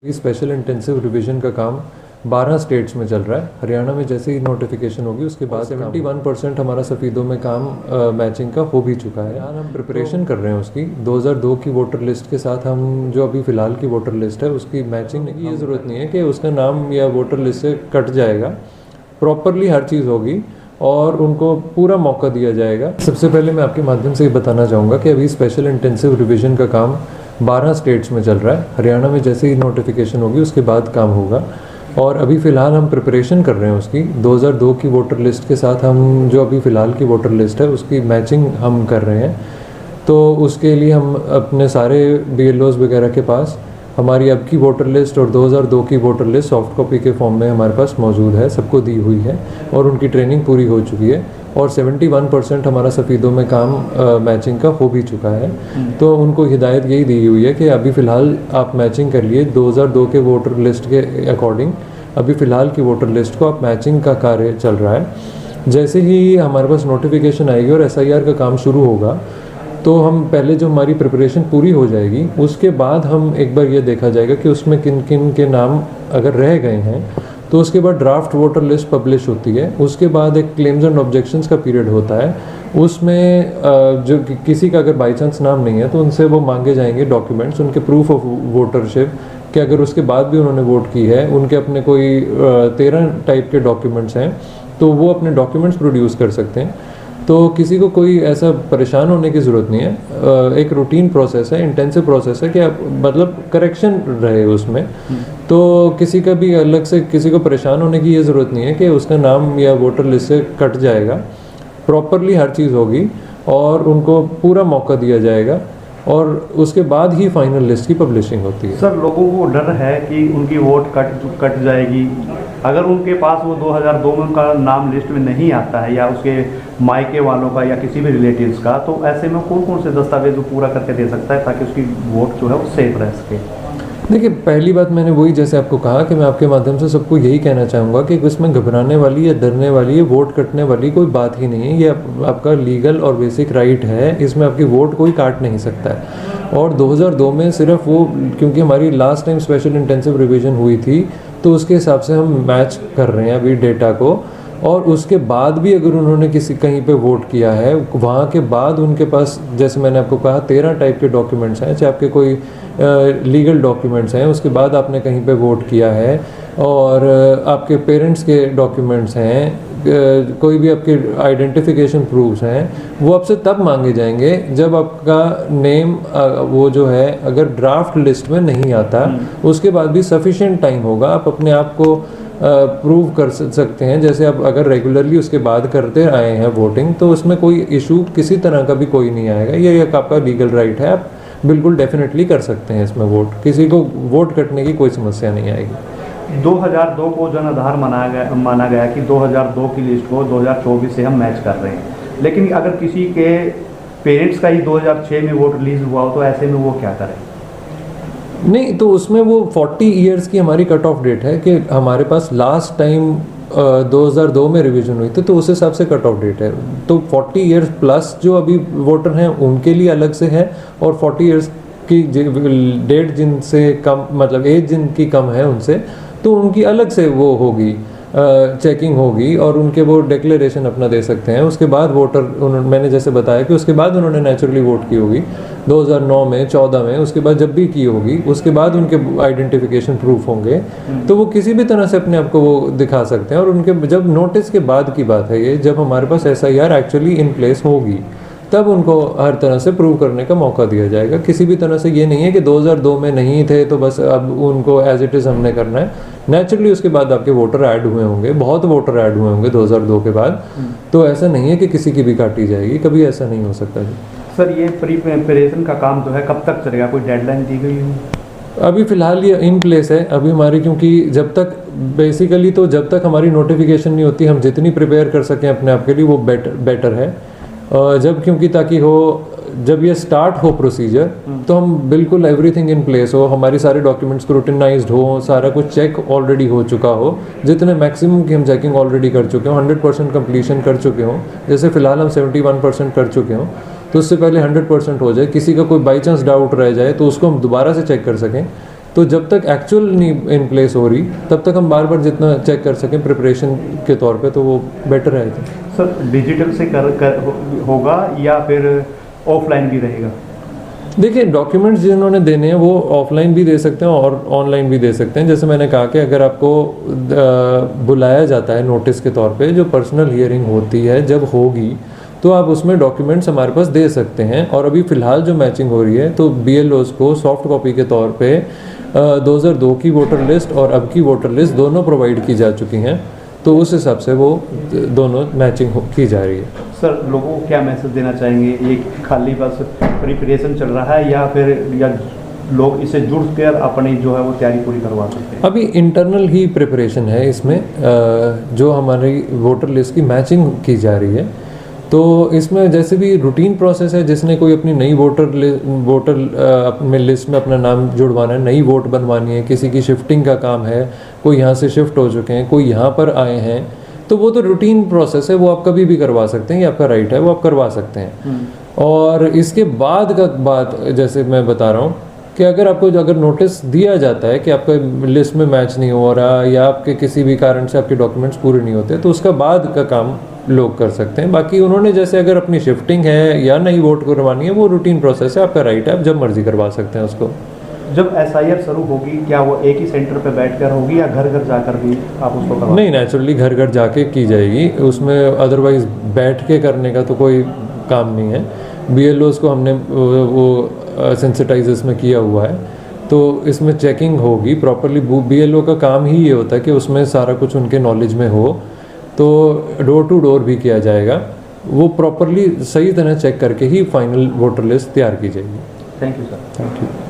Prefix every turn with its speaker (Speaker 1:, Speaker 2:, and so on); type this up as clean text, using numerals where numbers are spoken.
Speaker 1: Special intensive revision का काम 12 states में चल रहा है। हरियाणा में जैसे ही नोटिफिकेशन होगी उसके बाद 71% हमारा सफ़ीदों में काम मैचिंग का हो भी चुका है। यार हम प्रिपरेशन कर रहे हैं उसकी 2002 की वोटर लिस्ट के साथ हम जो अभी फ़िलहाल की वोटर लिस्ट है उसकी मैचिंग की ये ज़रूरत नहीं है कि उसका नाम या वोटर लिस्ट से कट जाएगा। प्रॉपरली हर चीज़ होगी और उनको पूरा मौका दिया जाएगा। सबसे पहले मैं आपके माध्यम से ये बताना चाहूँगा कि अभी स्पेशल इंटेंसिव रिवीजन का काम 12 स्टेट्स में चल रहा है। हरियाणा में जैसे ही नोटिफिकेशन होगी उसके बाद काम होगा और अभी फ़िलहाल हम प्रिपरेशन कर रहे हैं उसकी 2002 की वोटर लिस्ट के साथ हम जो अभी फ़िलहाल की वोटर लिस्ट है उसकी मैचिंग हम कर रहे हैं। तो उसके लिए हम अपने सारे BLOs वगैरह के पास हमारी अब की वोटर लिस्ट और 2002 की वोटर लिस्ट सॉफ्ट कॉपी के फॉर्म में हमारे पास मौजूद है, सबको दी हुई है और उनकी ट्रेनिंग पूरी हो चुकी है और 71% हमारा सफ़ीदों में काम मैचिंग का हो भी चुका है। तो उनको हिदायत यही दी हुई है कि अभी फ़िलहाल आप मैचिंग कर लिए 2002 के वोटर लिस्ट के अकॉर्डिंग। अभी फ़िलहाल की वोटर लिस्ट को आप मैचिंग का कार्य चल रहा है। जैसे ही हमारे पास नोटिफिकेशन आएगी और SIR का काम शुरू होगा तो हम पहले जो हमारी प्रिपरेशन पूरी हो जाएगी उसके बाद हम एक बार ये देखा जाएगा कि उसमें किन किन के नाम अगर रह गए हैं तो उसके बाद ड्राफ्ट वोटर लिस्ट पब्लिश होती है। उसके बाद एक क्लेम्स एंड ऑब्जेक्शंस का पीरियड होता है। उसमें जो किसी का अगर बाई चांस नाम नहीं है तो उनसे वो मांगे जाएंगे डॉक्यूमेंट्स, उनके प्रूफ ऑफ वोटरशिप कि अगर उसके बाद भी उन्होंने वोट की है, उनके अपने कोई 13 टाइप के डॉक्यूमेंट्स हैं तो वो अपने डॉक्यूमेंट्स प्रोड्यूस कर सकते हैं। तो किसी को कोई ऐसा परेशान होने की ज़रूरत नहीं है। एक रूटीन प्रोसेस है, इंटेंसिव प्रोसेस है कि आप मतलब करेक्शन रहे उसमें। तो किसी का भी अलग से किसी को परेशान होने की ये ज़रूरत नहीं है कि उसका नाम या वोटर लिस्ट से कट जाएगा। प्रॉपरली हर चीज़ होगी और उनको पूरा मौका दिया जाएगा और उसके बाद ही फाइनल लिस्ट की पब्लिशिंग होती है।
Speaker 2: सर, लोगों को डर है कि उनकी वोट कट जाएगी अगर उनके पास वो 2002 में उनका नाम लिस्ट में नहीं आता है या उसके मायके वालों का या किसी भी रिलेटिव्स का, तो ऐसे में कौन कौन से दस्तावेज वो पूरा करके दे सकता है ताकि उसकी वोट जो है वो सेफ रह सके?
Speaker 1: देखिए, पहली बात मैंने वही जैसे आपको कहा कि मैं आपके माध्यम से सबको यही कहना चाहूँगा कि इसमें घबराने वाली या डरने वाली या वोट कटने वाली कोई बात ही नहीं है। ये आपका लीगल और बेसिक राइट है, इसमें आपकी वोट कोई काट नहीं सकता है। और 2002 में सिर्फ वो क्योंकि हमारी last time special intensive revision हुई थी तो उसके हिसाब से हम मैच कर रहे हैं अभी डेटा को। और उसके बाद भी अगर उन्होंने किसी कहीं पे वोट किया है वहाँ के बाद उनके पास जैसे मैंने आपको कहा 13 टाइप के डॉक्यूमेंट्स हैं, चाहे आपके कोई लीगल डॉक्यूमेंट्स हैं, उसके बाद आपने कहीं पे वोट किया है और आपके पेरेंट्स के डॉक्यूमेंट्स हैं, कोई भी आपके आइडेंटिफिकेशन प्रूफ्स हैं, वो आपसे तब मांगे जाएंगे जब आपका नेम वो जो है अगर ड्राफ्ट लिस्ट में नहीं आता। उसके बाद भी सफिशिएंट टाइम होगा, आप अपने आप को प्रूव कर सकते हैं। जैसे आप अगर रेगुलरली उसके बाद करते आए हैं वोटिंग तो उसमें कोई इशू किसी तरह का भी कोई नहीं आएगा। ये एक आपका लीगल राइट है, आप बिल्कुल डेफिनेटली कर सकते हैं इसमें वोट, किसी को वोट कटने की कोई समस्या नहीं आएगी।
Speaker 2: 2002 को जन आधार माना गया कि 2002 की लिस्ट को 2024 से हम मैच कर रहे हैं, लेकिन अगर किसी के पेरेंट्स का ही 2006 में वोट रिलीज हुआ हो तो ऐसे में वो क्या करें?
Speaker 1: नहीं, तो उसमें वो 40 ईयर्स की हमारी कट ऑफ डेट है कि हमारे पास लास्ट टाइम 2002 में रिवीजन हुई थी तो उस हिसाब से कट ऑफ डेट है। तो 40 ईयर्स प्लस जो अभी वोटर हैं उनके लिए अलग से है और 40 ईयर्स की डेट जिनसे कम मतलब एज जिनकी कम है उनसे तो उनकी अलग से वो होगी, चेकिंग होगी और उनके वो डिक्लेरेशन अपना दे सकते हैं। उसके बाद वोटर मैंने जैसे बताया कि उसके बाद उन्होंने नेचुरली वोट की होगी 2009 में 14 में, उसके बाद जब भी की होगी उसके बाद उनके आइडेंटिफिकेशन प्रूफ होंगे तो वो किसी भी तरह से अपने आप को वो दिखा सकते हैं। और उनके जब नोटिस के बाद की बात है ये, जब हमारे पास SIR एक्चुअली इन प्लेस होगी तब उनको हर तरह से प्रूव करने का मौका दिया जाएगा। किसी भी तरह से ये नहीं है कि 2002 में नहीं थे तो बस अब उनको एज इट इज़ हमने करना है। नेचुरली उसके बाद आपके वोटर ऐड हुए होंगे, बहुत वोटर ऐड हुए होंगे 2002 के बाद, तो ऐसा नहीं है कि किसी की भी काटी जाएगी, कभी ऐसा नहीं हो सकता जी।
Speaker 2: सर, ये प्रिपरेशन का काम जो है कब तक चलेगा, कोई डेडलाइन दी गई है?
Speaker 1: अभी फ़िलहाल ये इन प्लेस है अभी हमारी, क्योंकि जब तक बेसिकली तो जब तक हमारी नोटिफिकेशन नहीं होती हम जितनी प्रिपेयर कर सकें अपने आप के लिए वो बेटर है। जब क्योंकि ताकि हो जब ये स्टार्ट हो प्रोसीजर तो हम बिल्कुल एवरीथिंग इन प्लेस हो, हमारी सारे डॉक्यूमेंट्स स्क्रूटिनाइज्ड हो, सारा कुछ चेक ऑलरेडी हो चुका हो, जितने मैक्सिमम की हम चेकिंग ऑलरेडी कर चुके हों, 100% कंप्लीशन कर चुके हों। जैसे फ़िलहाल हम 71% कर चुके हों तो उससे पहले 100% हो जाए। किसी का कोई बाई चांस डाउट रह जाए तो उसको हम दोबारा से चेक कर सकें तो जब तक एक्चुअल नहीं इन प्लेस हो रही तब तक हम बार बार जितना चेक कर सकें प्रिपरेशन के तौर पे तो वो बेटर रहेगा।
Speaker 2: सर डिजिटल से होगा या फिर ऑफलाइन भी रहेगा?
Speaker 1: देखिए डॉक्यूमेंट्स जिन्होंने देने हैं वो ऑफलाइन भी दे सकते हैं और ऑनलाइन भी दे सकते हैं। जैसे मैंने कहा कि अगर आपको बुलाया जाता है नोटिस के तौर पे, जो पर्सनल हियरिंग होती है जब होगी तो आप उसमें डॉक्यूमेंट्स हमारे पास दे सकते हैं। और अभी फ़िलहाल जो मैचिंग हो रही है तो BLOs को सॉफ्ट कॉपी के तौर पे 2002 की वोटर लिस्ट और अब की वोटर लिस्ट दोनों प्रोवाइड की जा चुकी हैं, तो उस हिसाब से वो दोनों मैचिंग की जा रही है।
Speaker 2: सर लोगों को क्या मैसेज देना चाहेंगे? ये खाली बस प्रिपरेशन चल रहा है या फिर लोग इसे जुड़ कर अपनी जो है वो तैयारी पूरी करवा सकते हैं?
Speaker 1: अभी इंटरनल ही प्रिपरेशन है इसमें, जो हमारी वोटर लिस्ट की मैचिंग की जा रही है। तो इसमें जैसे भी रूटीन प्रोसेस है, जिसने कोई अपनी नई वोटर अपने लिस्ट में अपना नाम जुड़वाना है, नई वोट बनवानी है, किसी की शिफ्टिंग का काम है, कोई यहाँ से शिफ्ट हो चुके हैं, कोई यहाँ पर आए हैं, तो वो तो रूटीन प्रोसेस है, वो आप कभी भी करवा सकते हैं, ये आपका राइट है, वो आप करवा सकते हैं। और इसके बाद का बात जैसे मैं बता रहा हूँ कि अगर नोटिस दिया जाता है कि आपका लिस्ट में मैच नहीं हो रहा या आपके किसी भी कारण से आपके डॉक्यूमेंट्स पूरे नहीं होते, तो उसका बाद का काम लोग कर सकते हैं। बाकी उन्होंने जैसे अगर अपनी शिफ्टिंग है या नई वोट करवानी है, वो रूटीन प्रोसेस है, आपका राइट है, आप जब मर्जी करवा सकते हैं उसको।
Speaker 2: जब SIR शुरू होगी क्या वो एक ही सेंटर पे बैठकर होगी या घर घर जाकर भी आप उसको करवा?
Speaker 1: नहीं, नेचुरली घर घर जाके की जाएगी, उसमें अदरवाइज बैठ के करने का तो कोई काम नहीं है। BLOs को हमने वो सेंसिटाइज इसमें किया हुआ है, तो इसमें चेकिंग होगी प्रॉपरली। BLO का काम ही ये होता है कि उसमें सारा कुछ उनके नॉलेज में हो, तो डोर टू डोर भी किया जाएगा, वो प्रॉपरली सही तरह चेक करके ही फाइनल वोटर लिस्ट तैयार की जाएगी।
Speaker 2: Thank you sir.
Speaker 1: Thank you.